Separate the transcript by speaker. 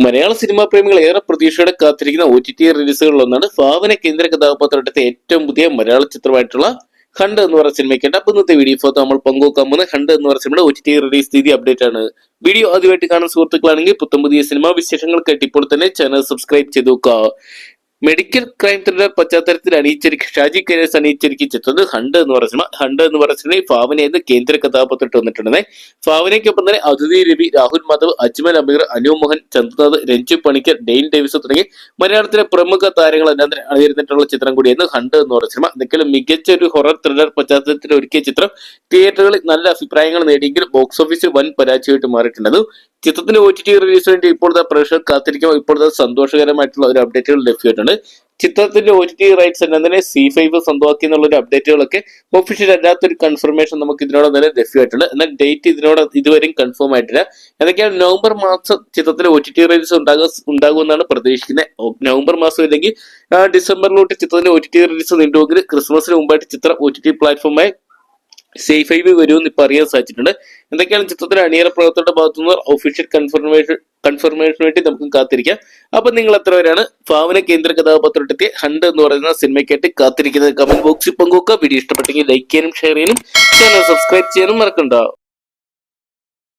Speaker 1: മലയാള cinema പ്രേമികൾ ഏറെ പ്രതീക്ഷയോടെ കാത്തിരിക്കുന്ന OTT റിലീസുകളിലൊന്നാണ് ഭാവന കേന്ദ്ര കഥാപാത്രത്തെ ഏറ്റവും പുതിയ മലയാള ചിത്രമായിട്ടുള്ള ഹണ്ട് എന്ന് പറയുന്ന സിനിമയ്ക്കുണ്ട്. അപ്പൊ ഇന്നത്തെ വീഡിയോ നമ്മൾ പങ്കുവെക്കാൻ പോകുന്ന ഹണ്ട് എന്ന് പറയുന്ന സിനിമയുടെ OTT റിലീസ് തീയതി അപ്ഡേറ്റ് ആണ്. വീഡിയോ ആദ്യമായിട്ട് കാണുന്ന സുഹൃത്തുക്കളാണെങ്കിൽ പുത്തം പുതിയ സിനിമാ വിശേഷങ്ങൾക്കായിട്ട് ഇപ്പോൾ തന്നെ ചാനൽ സബ്സ്ക്രൈബ് ചെയ്തു നോക്കുക. മെഡിക്കൽ ക്രൈം ത്രില്ലർ പശ്ചാത്തലത്തിൽ ഷാജി കൈലാസ് അണിയിച്ചൊരുക്കി ചിത്രം ഹണ്ട് എന്ന് പറയുന്ന സിനിമ. ഹണ്ട് എന്ന് പറയുന്ന സിനിമ ഭാവനയെന്ന് കേന്ദ്ര കഥാപാത്രത്തിൽ വന്നിട്ടുണ്ട്. ഭാവനയ്ക്കൊപ്പം തന്നെ അതിഥി രവി, രാഹുൽ മാധവ്, അജ്മൽ അമീർ, അനു മോഹൻ, ചന്ദ്രനാഥ്, രഞ്ജു പണിക്കർ, ഡെയിൻ ഡേവിസ് തുടങ്ങി മലയാളത്തിലെ പ്രമുഖ താരങ്ങളെല്ലാം അണിയിരുന്നിട്ടുള്ള ചിത്രം കൂടിയായിരുന്നു ഹണ്ട് എന്ന് പറയുന്ന സിനിമ. എന്തെങ്കിലും മികച്ച ഒരു ഹൊറർ ത്രില്ലർ പശ്ചാത്തലത്തിൽ ഒരുക്കിയ ചിത്രം തിയേറ്ററുകളിൽ നല്ല അഭിപ്രായങ്ങൾ നേടിയെങ്കിലും ബോക്സ് ഓഫീസിൽ വൻ പരാജയമായിട്ട് മാറിയിട്ടുണ്ട്. ചിത്രത്തിന്റെ OTT റിലീസിന് വേണ്ടി ഇപ്പോഴത്തെ പ്രേക്ഷകർ കാത്തിരിക്കുമ്പോൾ ഇപ്പോഴത്തെ സന്തോഷകരമായിട്ടുള്ള ഒരു അപ്ഡേറ്റുകൾ ലഭ്യമായിട്ടുണ്ട്. ചിത്രത്തിന്റെ OTT റൈറ്റ്സ് എല്ലാം തന്നെ C5 സ്വന്തമാക്കി എന്നുള്ള ഒരു അപ്ഡേറ്റുകളൊക്കെ ഒഫീഷ്യൽ അല്ലാത്തൊരു കൺഫർമേഷൻ നമുക്ക് ഇതിനോട് തന്നെ ലഭ്യമായിട്ടുണ്ട്. എന്നാൽ ഡേറ്റ് ഇതുവരെയും കൺഫേം ആയിട്ടില്ല. എന്തൊക്കെയാണ് നവംബർ മാസം ചിത്രത്തിന്റെ OTT റിലീസ് ഉണ്ടാകുമെന്നാണ് പ്രതീക്ഷിക്കുന്നത്. നവംബർ മാസം ഇല്ലെങ്കിൽ ഡിസംബറിലോട്ട് ചിത്രത്തിന്റെ OTT റിലീസ് നീണ്ടുവെങ്കിൽ ക്രിസ്മസിന് മുമ്പായിട്ട് ചിത്രം OTT പ്ലാറ്റ്ഫോമായി C5 വരുമെന്ന് ഇപ്പൊ അറിയാൻ സാധിച്ചിട്ടുണ്ട്. എന്തൊക്കെയാണ് ചിത്രത്തിന്റെ അണിയറ പ്രവർത്തകരുടെ ഭാഗത്തുനിന്ന് ഒഫീഷ്യൽ കൺഫർമേഷന് വേണ്ടി നമുക്ക് കാത്തിരിക്കാം. അപ്പൊ നിങ്ങൾ എത്ര പേരാണ് ഭാവന കേന്ദ്ര കഥാപാത്രത്തെ ഹണ്ട് എന്ന് പറയുന്ന സിനിമയ്ക്കായിട്ട് കാത്തിരിക്കുന്നത്? കമന്റ് ബോക്സിൽ പങ്കുവെക്കുക. വീഡിയോ ഇഷ്ടപ്പെട്ടെങ്കിൽ ലൈക്ക് ചെയ്യാനും ഷെയർ ചെയ്യാനും ചാനൽ സബ്സ്ക്രൈബ് ചെയ്യാനും മറക്കണ്ട.